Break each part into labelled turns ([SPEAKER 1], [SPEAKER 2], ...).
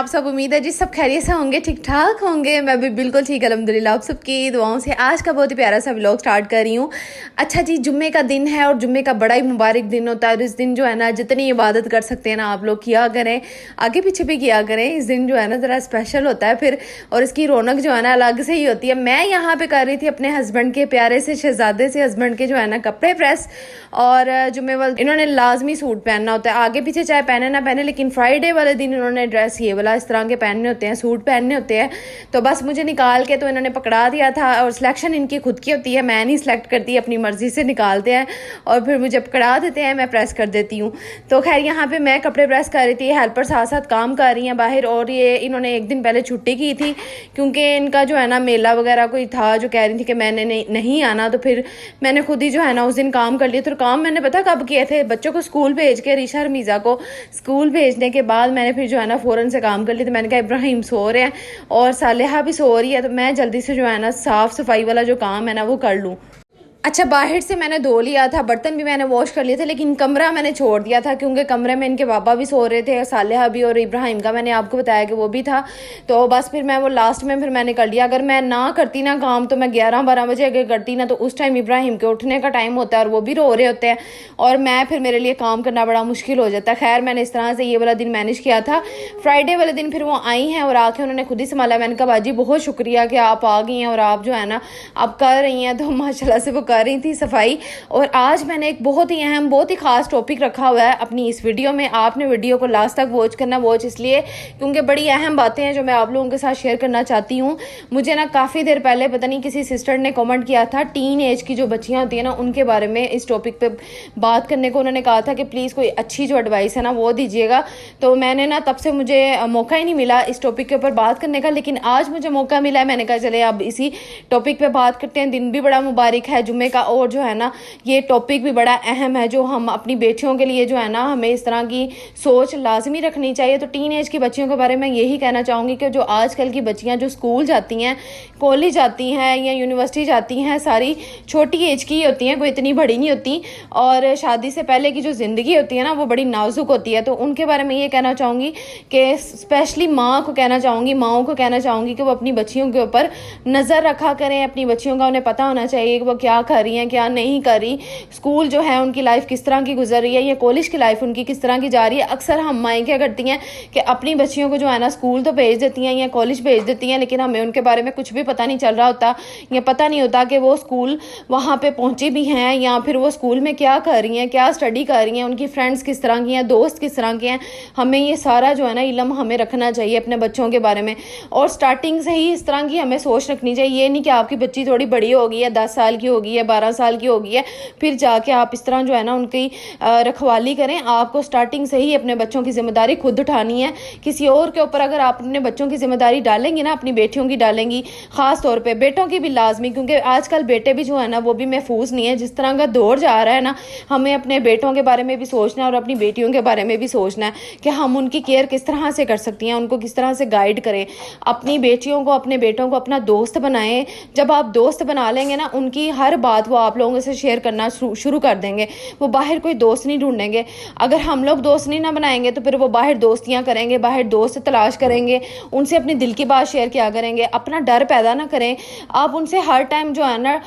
[SPEAKER 1] आप सब? उम्मीद है जी सब खैरियत से होंगे, ठीक ठाक होंगे। मैं भी बिल्कुल ठीक अल्हम्दुलिल्लाह आप सबकी दुआओं से आज का बहुत ही प्यारा सा व्लॉग स्टार्ट कर रही हूँ। अच्छा जी, जुम्मे का दिन है और जुम्मे का बड़ा ही मुबारक दिन होता है। और इस दिन जो है ना जितनी इबादत कर सकते हैं ना आप लोग किया करें, आगे पीछे भी किया करें। इस दिन जो है ना ज़रा स्पेशल होता है फिर, और इसकी रौनक जो है ना अलग से ही होती है। मैं यहाँ पे कर रही थी अपने हस्बैंड के प्यारे से शहजादे से हस्बैंड के जो है ना कपड़े प्रेस। और जुम्मे वाले इन्होंने लाजमी सूट पहनना होता है, आगे पीछे चाहे पहने ना पहने, लेकिन फ्राइडे वाले दिन इन्होंने ड्रेस ये वाला इस तरह के पहनने होते हैं, सूट पहनने होते हैं। तो बस मुझे निकाल के तो इन्होंने पकड़ा दिया था, और सिलेक्शन इनकी खुद की होती है, मैं नहीं सिलेक्ट करती, अपनी मर्जी से निकालते हैं और फिर मुझे पकड़ा देते हैं, मैं प्रेस कर देती हूँ। तो खैर यहाँ पे मैं कपड़े प्रेस कर रही थी, हेल्पर साथ साथ काम कर रही हैं बाहर। और ये इन्होंने एक दिन पहले छुट्टी की थी क्योंकि इनका जो है ना मेला वगैरह कोई था, जो कह रही थी कि मैंने नहीं आना। तो फिर मैंने खुद ही जो है ना उस दिन काम कर लिया। तो काम मैंने पता कब किए थे, बच्चों को स्कूल भेज के, रीशा रमीज़ा को स्कूल भेजने के बाद मैंने फिर जो है ना फ़ौरन से काम कर लिया। तो मैंने कहा इब्राहिम सो रहे हैं और सालेहा भी सो रही है, तो मैं जल्दी से जो है ना साफ़ सफाई वाला जो काम है ना वो कर लूँ। अच्छा, बाहर से मैंने धो लिया था, बर्तन भी मैंने वॉश कर लिए थे, लेकिन कमरा मैंने छोड़ दिया था क्योंकि कमरे में इनके पापा भी सो रहे थे, सालेहा भी, और इब्राहिम का मैंने आपको बताया कि वो भी था। तो बस फिर मैं वो लास्ट में फिर मैंने कर लिया। अगर मैं ना करती ना काम तो मैं 11-12 बजे अगर करती ना, तो उस टाइम इब्राहिम के उठने का टाइम होता है और वो भी रो रहे होते हैं, और मैं फिर मेरे लिए काम करना बड़ा मुश्किल हो जाता है। खैर मैंने इस तरह से ये वाला दिन मैनेज किया था। फ्राइडे वाले दिन फिर वो आई हैं और आके उन्होंने खुद ही संभाला। मैंने कहा बाजी बहुत शुक्रिया कि आप आ गई हैं और आप जो है ना आप कर रही हैं। तो माशाल्लाह से वो कर रही थी सफाई। और आज मैंने एक बहुत ही अहम, बहुत ही खास टॉपिक रखा हुआ है अपनी इस वीडियो में। आपने वीडियो को लास्ट तक वॉच करना, वॉच इसलिए क्योंकि बड़ी अहम बातें हैं जो मैं आप लोगों के साथ शेयर करना चाहती हूँ। मुझे ना काफ़ी देर पहले पता नहीं किसी सिस्टर ने कमेंट किया था, टीन एज की जो बच्चियाँ होती हैं ना उनके बारे में इस टॉपिक पे बात करने को। उन्होंने कहा था कि प्लीज़ कोई अच्छी जो एडवाइस है ना वो दीजिएगा। तो मैंने ना तब से मुझे मौका ही नहीं मिला इस टॉपिक के ऊपर बात करने का, लेकिन आज मुझे मौका मिला है। मैंने कहा चले अब इसी टॉपिक पे बात करते हैं। दिन भी बड़ा मुबारक है जुम्मे का, और जो है ना ये टॉपिक भी बड़ा अहम है जो हम अपनी बेटियों के लिए जो है ना हमें इस तरह की सोच लाजमी रखनी चाहिए। तो टीन एज की बच्चियों के बारे में यही कहना चाहूँगी कि जो आजकल की बच्चियाँ जो स्कूल जाती हैं, कॉलेज जाती हैं या यूनिवर्सिटी जाती हैं, सारी छोटी एज की होती हैं, कोई इतनी बड़ी नहीं होती। और शादी से पहले की जो ज़िंदगी होती है ना वो बड़ी नाजुक होती है। तो उनके बारे में ये कहना चाहूँगी कि स्पेशली माँ को कहना चाहूँगी, माँओं को कहना चाहूँगी कि वो अपनी बच्चियों के ऊपर नज़र रखा करें। अपनी बच्चियों का उन्हें पता होना चाहिए कि वो क्या कर रही हैं, क्या नहीं कर रही, स्कूल जो है उनकी लाइफ किस तरह की गुजर रही है, या कॉलेज की लाइफ उनकी किस तरह की जा रही है। अक्सर हम माएँ क्या करती हैं कि अपनी बच्चियों को जो है ना स्कूल तो भेज देती हैं या कॉलेज भेज देती हैं, लेकिन हमें उनके बारे में कुछ भी पता नहीं चल रहा होता, या पता नहीं होता कि वो स्कूल वहाँ पे पहुँची भी हैं, या फिर वो स्कूल में क्या कर रही हैं, क्या स्टडी कर रही हैं, उनकी फ्रेंड्स किस तरह की हैं, दोस्त किस तरह के हैं। हमें ये सारा जो है ना इल्म हमें रखना चाहिए अपने बच्चों के बारे में, और स्टार्टिंग से ही इस तरह की हमें सोच रखनी चाहिए। ये नहीं कि आपकी बच्ची थोड़ी बड़ी होगी है, 10 साल की होगी है, 12 साल की होगी है, फिर जाके आप इस तरह जो है ना उनकी रखवाली करें। आपको स्टार्टिंग से ही अपने बच्चों की जिम्मेदारी खुद उठानी है। किसी और के ऊपर अगर आप अपने बच्चों की जिम्मेदारी डालेंगी ना, अपनी बेटियों की डालेंगी, खास तौर पे बेटों की भी लाजमी, क्योंकि आजकल बेटे भी जो है ना वो भी महफूज नहीं है। जिस तरह का दौर जा रहा है ना, हमें अपने बेटों के बारे में भी सोचना है और अपनी बेटियों के बारे में भी सोचना है कि हम उनकी केयर किस तरह से कर सकती हैं, उनको किस तरह से गाइड करें। अपनी बेटियों को, अपने बेटों को अपना दोस्त बनाएं। जब आप दोस्त बना लेंगे ना, उनकी हर बात वो आप लोगों से शेयर करना शुरू कर देंगे। वो बाहर कोई दोस्त नहीं ढूंढेंगे। अगर हम लोग दोस्त नहीं ना बनाएंगे तो फिर वो बाहर दोस्तियां करेंगे, बाहर दोस्त तलाश करेंगे, उनसे अपनी दिल की बात शेयर किया करेंगे। अपना डर पैदा ना करें। आप उनसे हर टाइम जो है ना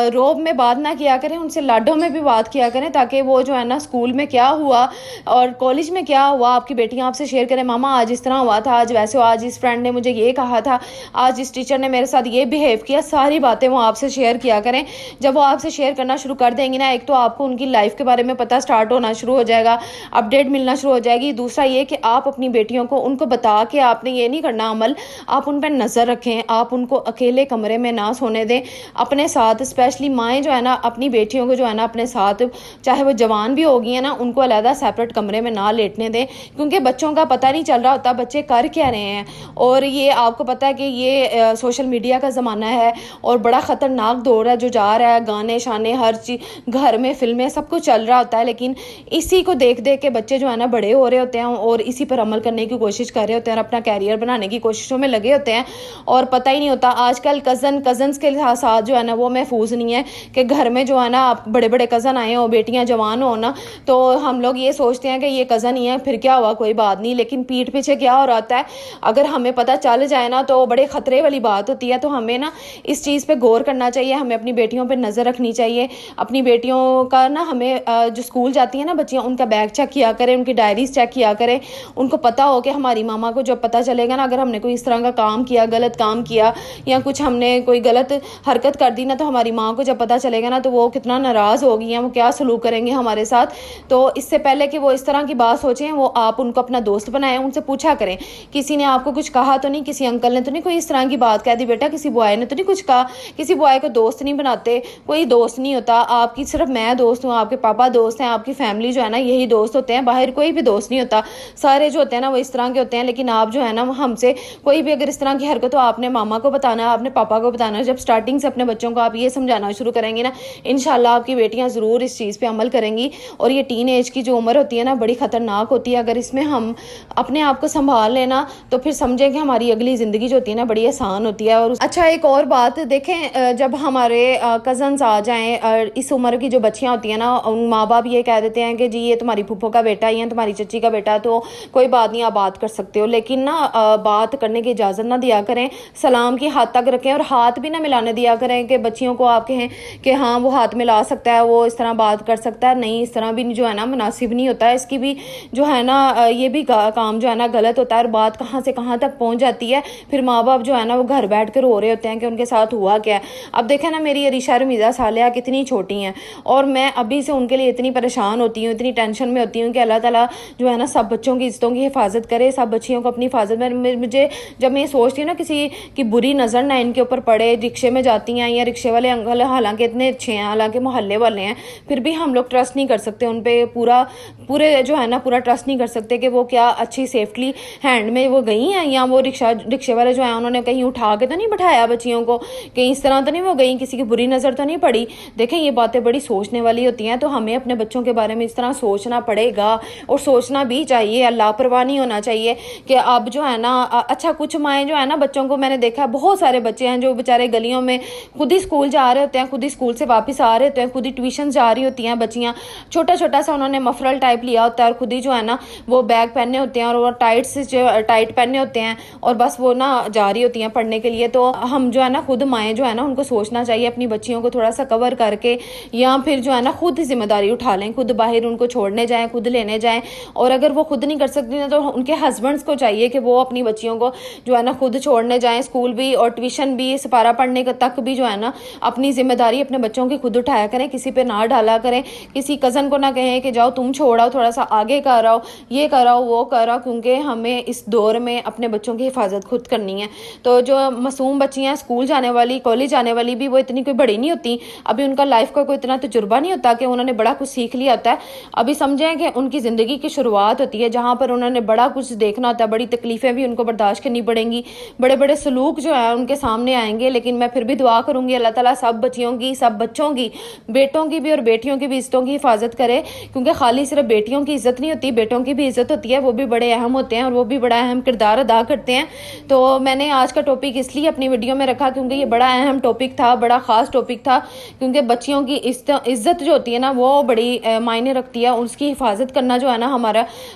[SPEAKER 1] रोब में बात ना किया करें, उनसे लाडों में भी बात किया करें, ताकि वो जो है ना स्कूल में क्या हुआ और कॉलेज में क्या हुआ आपकी बेटियां आपसे शेयर करें। मामा आज इस तरह हुआ था, आज वैसे हुआ, आज इस फ्रेंड ने मुझे ये कहा था, आज इस टीचर ने मेरे साथ ये बिहेव किया। सारी बातें वो आपसे शेयर किया करें। जब वो आपसे शेयर करना शुरू कर देंगी ना, एक तो आपको उनकी लाइफ के बारे में पता स्टार्ट होना शुरू हो जाएगा, अपडेट मिलना शुरू हो जाएगी। दूसरा ये कि आप अपनी बेटियों को उनको बता के आपने ये नहीं करना अमल, आप उन पर नज़र रखें। आप उनको अकेले कमरे में ना सोने दें अपने साथ। स्पेशली माएँ जो है ना अपनी बेटियों को जो है ना अपने साथ, चाहे वो जवान भी होगी है ना, उनको अलहदा सेपरेट कमरे में ना लेटने दें, क्योंकि बच्चों का पता नहीं चल रहा होता बच्चे कर क्या रहे हैं। और ये आपको पता है कि ये सोशल मीडिया का ज़माना है और बड़ा ख़तरनाक दौर है जो जा रहा है, गाने शाने हर चीज़ घर में, फिल्में सब कुछ चल रहा होता है, लेकिन इसी को देख देख के बच्चे जो है ना बड़े हो रहे होते हैं और इसी पर अमल करने की कोशिश कर रहे होते हैं और अपना कैरियर बनाने की कोशिशों में लगे होते हैं और पता ही नहीं होता। आजकल कज़न्स के साथ जो है ना वो महफूज नहीं है कि घर में जो है ना बड़े बड़े कज़न आए हो, बेटियां जवान हो ना, तो हम लोग ये सोचते हैं कि ये कज़न ही है, फिर क्या हुआ, कोई बात नहीं, लेकिन पीठ पीछे क्या हो रहा है अगर हमें पता चल जाए ना तो बड़े ख़तरे वाली बात होती है। तो हमें ना इस चीज़ पे गौर करना चाहिए, हमें अपनी बेटियों पे नज़र रखनी चाहिए। अपनी बेटियों का ना हमें जो स्कूल जाती हैं ना बच्चियाँ, उनका बैग चेक किया करें, उनकी डायरीज चेक किया करें। उनको पता हो कि हमारी मामा को जब पता चलेगा ना अगर हमने कोई इस तरह का काम किया, गलत काम किया या कुछ हमने कोई गलत हरकत कर दी ना, तो हमारी माँ को जब पता चलेगा ना तो वो कितना नाराज़ होगी या वो क्या सलूक करेंगे हमारे साथ। तो इससे पहले कि वो इस तरह की बात सोचें, वो आप उनको अपना दोस्त बनाएं, उनसे पूछा करें किसी ने आपको कुछ कहा तो नहीं, किसी अंकल ने तो नहीं कोई इस तरह की बात कह दी बेटा, किसी बॉय ने तो नहीं कुछ कहा। किसी बॉय को दोस्त नहीं बनाते, कोई दोस्त नहीं होता आपकी, सिर्फ मैं दोस्त हूँ, आपके पापा दोस्त हैं, आपकी फैमिली जो है ना यही दोस्त होते हैं, बाहर कोई भी दोस्त नहीं होता। सारे जो होते हैं ना वो इस तरह के होते हैं। लेकिन आप जो है ना हमसे कोई भी अगर इस तरह की हरकत हो, आपने मामा को बताना, आपने पापा को बताना। जब स्टार्टिंग से अपने बच्चों को आप ये समझाना शुरू करेंगे ना, इंशाल्लाह आपकी बेटियां ज़रूर इस चीज़ पे अमल करेंगी। और ये टीन एज की जो उम्र होती है ना बड़ी ख़तरनाक होती है, अगर इसमें हम अपने आप को संभाल लेना तो फिर समझें कि हमारी अगली ज़िंदगी जो होती है ना बड़ी आसान होती है। और अच्छा एक और बात देखें, जब हमारे कज़न्स आ जाएँ, इस उम्र की जो बच्चियाँ होती हैं ना, उन माँ बाप ये कह देते हैं कि जी ये तुम्हारी फूफो का बेटा है या तुम्हारी चची का बेटा, तो कोई बात नहीं, आप बात कर सकते हो। लेकिन ना बात करने की इजाज़त ना दिया करें, सलाम की हाथ तक रखें और हाथ भी ना मिलाने दिया करें कि बच्चियों को आप कहें कि हाँ वो हाथ मिला सकता है, वो इस तरह बात कर सकता है। नहीं, इस तरह भी जो है ना मुनासिब नहीं होता है। इसकी भी जो है ना ये भी काम जो है ना गलत होता है और बात कहाँ से कहाँ तक पहुँच जाती है। फिर माँ बाप जो है ना वो घर बैठ कर रो रहे होते हैं कि उनके साथ हुआ क्या है। अब देखें ना मेरी अरीशा रमीज़ा सालिया कितनी छोटी हैं और मैं अभी से उनके लिए इतनी परेशान होती हूँ, इतनी टेंशन में होती हूँ कि अल्लाह ताला जो है ना सब बच्चों की इज्जतों की हिफाजत करे, सब बच्चियों को अपनी हिफाजत में। मुझे जब मैं सोचती हूँ ना किसी की बुरी नज़र ना इनके ऊपर पड़े, रिक्शे में जाती हैं या रिक्शे वाले अंकल हालांकि इतने अच्छे हैं, हालांकि मोहल्ले वाले हैं, फिर भी हम लोग ट्रस्ट नहीं कर सकते उन पर, पूरे जो है ना पूरा ट्रस्ट नहीं कर सकते कि वो क्या अच्छी सेफ्टली हैंड में वो गई हैं या वो रिक्शे वाले जो हैं उन्होंने कहीं उठा के तो नहीं बैठाया बच्चियों को, कहीं इस तरह तो नहीं वो गई, किसी की बुरी नज़र तो नहीं पड़ी। देखें ये बातें बड़ी सोचने वाली होती हैं। तो हमें अपने बच्चों के बारे में इस तरह सोचना पड़ेगा और सोचना भी चाहिए, लापरवाह नहीं होना चाहिए कि अब जो है ना अच्छा कुछ माएँ जो है ना बच्चों को, मैंने देखा बहुत सारे बच्चे हैं जो बेचारे गलियों में खुद ही स्कूल जा रहे होते हैं, खुद ही स्कूल से वापस आ रहे होते हैं, खुद ही ट्यूशन जा रही होती हैं बच्चियाँ, छोटा छोटा सा उन्होंने मफरल टाइप लिया होता है और खुद ही जो है ना वो बैग पहने होते हैं और वो टाइट पहने होते हैं और बस वो ना जा रही होती हैं पढ़ने के लिए। तो हम जो है ना खुद माएँ जो है ना उनको सोचना चाहिए अपनी बच्चियों को थोड़ा सा कवर करके या फिर जो है ना खुद जिम्मेदारी उठा लें, खुद बाहर उनको छोड़ने जाएं, खुद लेने जाएं। और अगर वो खुद नहीं कर सकती ना तो उनके हस्बैंड्स को चाहिए कि वो अपनी बच्चियों को जो है ना खुद छोड़ने जाएं, स्कूल भी और ट्यूशन भी, सिपारा पढ़ने तक भी जो है ना अपनी जिम्मेदारी अपने बच्चों की खुद उठाया करें, किसी पे ना डाला करें, किसी कज़न को ना कहें कि जाओ तुम छोड़ाओ, थोड़ा सा आगे कर आओ, ये कराओ वो कराओ, क्योंकि हमें इस दौर में अपने बच्चों की हिफाजत खुद करनी है। तो जो मासूम बच्चियाँ स्कूल जाने वाली, कॉलेज जाने वाली भी वो इतनी कोई बड़ी नहीं होती, अभी उनका लाइफ का कोई इतना तजुर्बा नहीं होता कि उन्होंने बड़ा कुछ सीख लिया होता है। अभी समझें कि उनकी ज़िंदगी की शुरुआत होती है जहाँ पर उन्होंने बड़ा कुछ देखना होता है, बड़ी तकलीफ़ें भी उनको बर्दाश्त करनी पड़ेंगी, बड़े बड़े सलूक जो है उनके सामने आएंगे। लेकिन मैं फिर भी दुआ करूँगी अल्लाह ताला सब बच्चियों की, सब बच्चों की, बेटों की भी और बेटियों की भी इज्जतों की हिफाजत करे, क्योंकि खाली सिर्फ बेटियों की इज्जत नहीं होती, बेटों की भी इज्जत होती है, वो भी बड़े अहम होते हैं और वो भी बड़ा अहम किरदार अदा करते हैं। तो मैंने आज का टॉपिक इसलिए अपनी वीडियो में रखा क्योंकि ये बड़ा अहम टॉपिक था, बड़ा ख़ास टॉपिक था, क्योंकि बच्चियों की इज्जत जो होती है ना वो बड़ी मायने रखती है। उसकी हिफाजत करना जो है ना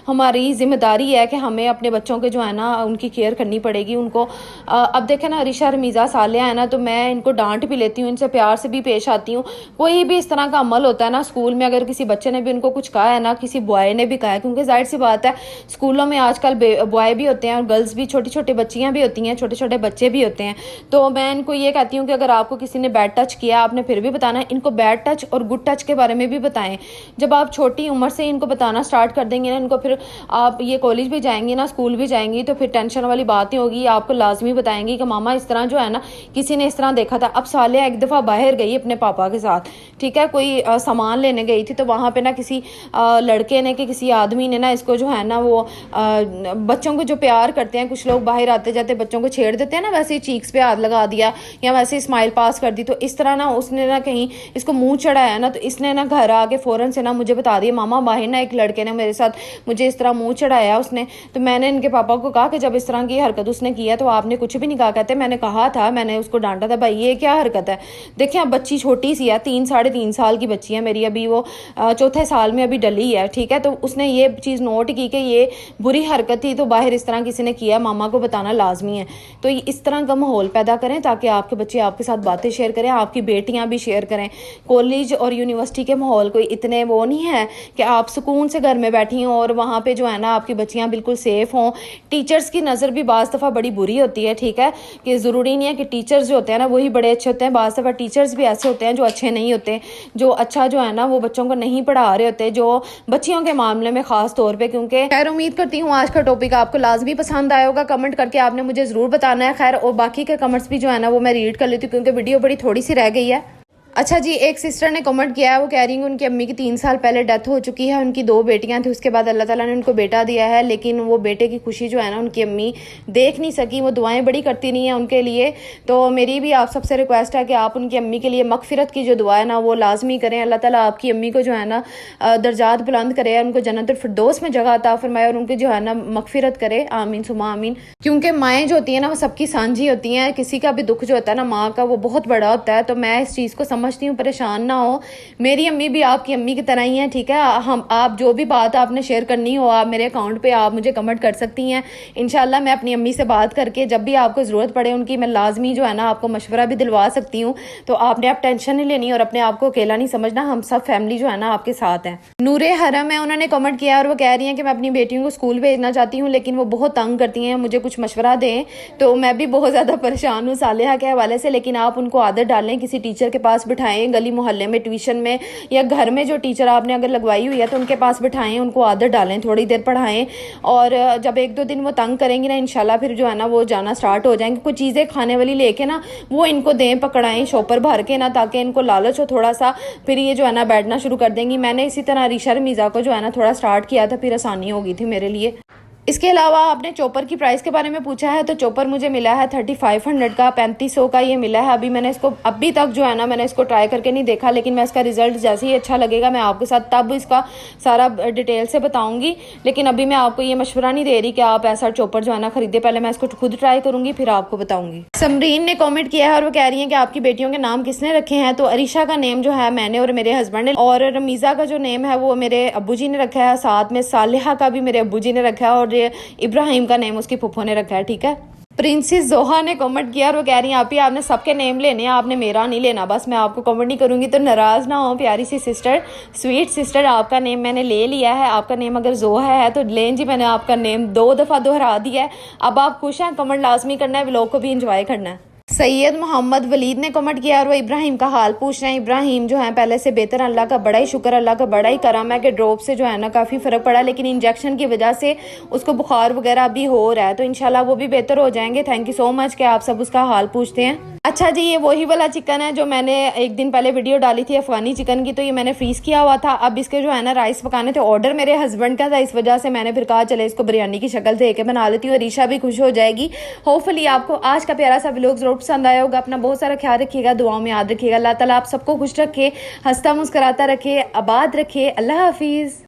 [SPEAKER 1] हमारी जिम्मेदारी है कि हमें अपने बच्चों के जो है ना उनकी केयर करनी पड़ेगी उनको। अब देखें ना अरीशा रमीज़ा सालिया है ना, तो मैं इनको डांट भी लेती हूँ, इनसे प्यार से भी पेश आती हूँ। कोई भी इस तरह का अमल होता है ना स्कूल में, अगर किसी बच्चे ने भी उनको कुछ कहा है ना, किसी बॉय ने भी कहा है, क्योंकि जाहिर सी बात है स्कूलों में आजकल बॉय भी होते हैं और गर्ल्स भी, छोटी छोटी बच्चियाँ भी होती हैं, छोटे छोटे बच्चे भी होते हैं। तो मैं इनको ये कहती हूँ कि अगर आपको किसी ने बैड टच किया आपने फिर भी बताना है, इनको बैड टच और गुड टच के बारे में भी बताएं। जब आप छोटी उम्र से इनको बताना स्टार्ट कर देंगे ना इनको, फिर आप ये कॉलेज भी जाएंगी ना, स्कूल भी जाएंगी, तो फिर टेंशन वाली बात नहीं होगी। आपको लाजमी बताएंगी कि मामा इस तरह जो है ना किसी ने इस तरह देखा था। अब सालिया एक दफ़ा बाहर गई अपने पापा के साथ, ठीक है, कोई सामान लेने गई थी, तो वहाँ पे ना किसी लड़के ने कि किसी आदमी ने ना इसको जो है ना वो बच्चों को जो प्यार करते हैं कुछ लोग, बाहर आते जाते बच्चों को छेड़ देते हैं ना, वैसे ही चीक्स पे हाथ लगा दिया या वैसे ही स्माइल पास कर दी। तो इस तरह ना ना उसने ना कहीं इसको मुंह चढ़ाया ना, तो इसने ना घर आके फ़ौरन से ना मुझे बता दिया, मामा बाहर ना एक लड़के ने मेरे साथ मुझे इस तरह मुंह चढ़ाया उसने। तो मैंने इनके पापा को कहा कि जब इस तरह की हरकत उसने किया तो आपने कुछ भी नहीं कहा। कहते मैंने कहा था, मैंने उसको डांटा था, भाई ये क्या हरकत है। देखिए अब बच्ची छोटी सी है, 3-3.5 साल की बच्ची है मेरी, अभी वो चौथे साल में अभी डली है, ठीक है। तो उसने ये चीज़ नोट की कि ये बुरी हरकत थी, तो बाहर इस तरह किसी ने किया, मामा को बताना लाजमी है। तो इस तरह का माहौल पैदा करें ताकि आपके बच्चे आपके साथ बातें शेयर करें, आपकी बेटियां भी शेयर करें। कॉलेज और यूनिवर्सिटी के माहौल कोई इतने वो नहीं है कि आप सुकून से घर में बैठी हों और वहाँ पे जो है ना आपकी बच्चियाँ बिल्कुल सेफ़ हों। टीचर्स की नज़र भी बाज़ दफ़ा बड़ी बुरी होती है, ठीक है, कि ज़रूरी नहीं है कि टीचर्स जो होते हैं ना वही बड़े अच्छे होते हैं। बाज़ दफ़ा टीचर्स भी ऐसे होते हैं जो अच्छे नहीं होते, जो अच्छा जो है ना वो बच्चों को नहीं पढ़ा रहे होते, जो बच्चियों के मामले में ख़ास तौर पर। क्योंकि खैर उम्मीद करती हूँ आज का टॉपिक आपको लाजमी पसंद आया होगा। कमेंट करके आपने मुझे ज़रूर बताना है। खैर और बाकी के कमेंट्स भी जो है ना वो मैं रीड कर लेती हूँ क्योंकि वीडियो बड़ी थोड़ी सी रह गई है। अच्छा जी, एक सिस्टर ने कमेंट किया है, वो कह रही है उनकी अम्मी की 3 साल पहले डेथ हो चुकी है, उनकी 2 बेटियां थी, उसके बाद अल्लाह ताला ने उनको बेटा दिया है, लेकिन वो बेटे की खुशी जो है ना उनकी अम्मी देख नहीं सकी, वो दुआएं बड़ी करती नहीं है उनके लिए। तो मेरी भी आप सबसे रिक्वेस्ट है कि आप उनकी अम्मी के लिए मगफिरत की जो दुआ है ना वो लाजमी करें। अल्लाह ताला आपकी अम्मी को जो है ना दर्जात बुलंद करे, उनको जन्नतुल फिरदौस में जगह अता फरमाए और उनकी जो है ना मगफिरत करे, आमीन सुमा आमीन। क्योंकि माएँ जो होती हैं ना वो सबकी सांझी होती हैं, किसी का भी दुख जो होता है ना माँ का वो बहुत बड़ा होता है। तो मैं इस चीज़ को समझती हूँ, परेशान ना हो, मेरी अम्मी भी आपकी अम्मी की तरह ही है, ठीक है। हम आप जो भी बात आपने शेयर करनी हो आप मेरे अकाउंट पे आप मुझे कमेंट कर सकती हैं। इंशाल्लाह मैं अपनी अम्मी से बात करके जब भी आपको ज़रूरत पड़े उनकी, मैं लाजमी जो है ना आपको मशवरा भी दिलवा सकती हूँ। तो आपने आप टेंशन नहीं लेनी और अपने आप को अकेला नहीं समझना, हम सब फैमिली जो है ना आपके साथ है। नूरे हरम है, उन्होंने कमेंट किया और वो कह रही हैं कि मैं अपनी बेटियों को स्कूल भेजना चाहती हूँ लेकिन वो बहुत तंग करती हैं, मुझे कुछ मशवरा दें। तो मैं भी बहुत ज़्यादा परेशान हूँ सालिहा के हवाले से, लेकिन आप उनको आदत डालें, किसी टीचर के पास बिठाएं, गली मोहल्ले में, ट्यूशन में या घर में जो टीचर आपने अगर लगवाई हुई है तो उनके पास बिठाएं, उनको आदत डालें, थोड़ी देर पढ़ाएं और जब 1-2 दिन वो तंग करेंगी ना इंशाल्लाह फिर जो है ना वो जाना स्टार्ट हो जाएंगे। कुछ चीज़ें खाने वाली लेके ना वो इनको दें, पकड़ाएं शॉपर भर के ना, ताकि इनको लालच हो थोड़ा सा, फिर ये जो है ना बैठना शुरू कर देंगी। मैंने इसी तरह रीशा रमीज़ा को जो है ना थोड़ा स्टार्ट किया था, फिर आसानी हो गई थी मेरे लिए। इसके अलावा आपने चॉपर की प्राइस के बारे में पूछा है, तो चॉपर मुझे मिला है 3500 का, 3500 का ये मिला है। अभी मैंने इसको अभी तक जो है ना मैंने इसको ट्राई करके नहीं देखा, लेकिन मैं इसका रिजल्ट जैसे ही अच्छा लगेगा मैं आपके साथ तब इसका सारा डिटेल से बताऊंगी। लेकिन अभी मैं आपको ये मशवरा नहीं दे रही कि आप ऐसा चॉपर जो है ना खरीदे, पहले मैं इसको खुद ट्राई करूंगी फिर आपको बताऊंगी। समरीन ने कॉमेंट किया है और वो कह रही है कि आपकी बेटियों के नाम किसने रखे हैं। तो अरीशा का नेम जो है मैंने और मेरे हस्बैंड ने, और रमीज़ा का जो नेम है वो मेरे अब्बू जी ने रखा है, साथ में सालिहा का भी मेरे अब्बू जी ने रखा है और इब्राहिम का नेम उसकी फुफ्फो ने रखा है, ठीक है। प्रिंसेस जोहा ने कमेंट किया और वो कह रही हैं आपी आपने सबके नेम लेने हैं, आपने मेरा नहीं लेना, बस मैं आपको कमेंट नहीं करूंगी तो नाराज़ ना हो प्यारी सी सिस्टर, स्वीट सिस्टर। आपका नेम मैंने ले लिया है, आपका नेम अगर जोहा है तो लें जी, मैंने आपका नेम 2 दफ़ा दोहरा दिया है। अब आप खुश हैं, कमेंट लाजमी करना है, व्लॉग को भी इंजॉय करना है। सैयद मोहम्मद वलीद ने कमेंट किया और वो इब्राहिम का हाल पूछ रहे हैं। इब्राहिम जो है पहले से बेहतर, अल्लाह का बड़ा ही शुक्र, अल्लाह का बड़ा ही करम है कि ड्रॉप से जो है ना काफ़ी फ़र्क पड़ा, लेकिन इंजेक्शन की वजह से उसको बुखार वगैरह भी हो रहा है, तो इंशाल्लाह वो भी बेहतर हो जाएंगे। थैंक यू सो मच कि आप सब उसका हाल पूछते हैं। अच्छा जी, ये वही वाला चिकन है जो मैंने एक दिन पहले वीडियो डाली थी अफगानी चिकन की, तो ये मैंने फ्रीज़ किया हुआ था। अब इसके जो है ना राइस पकाने थे, ऑर्डर मेरे हस्बैंड का था, इस वजह से मैंने फिर कहा चले इसको बिरयानी की शक्ल दे के बना लेती हूँ, रीशा भी खुश हो जाएगी। होपफुली आपको आज का प्यारा सा व्लॉग जरूर पसंद आया होगा। अपना बहुत सारा ख्याल रखिएगा, दुआओं में याद रखिएगा। अल्लाह ताला आप सबको खुश रखे, हंसता मुस्कुराता रखे, आबाद रखे। अल्लाह हाफिज़।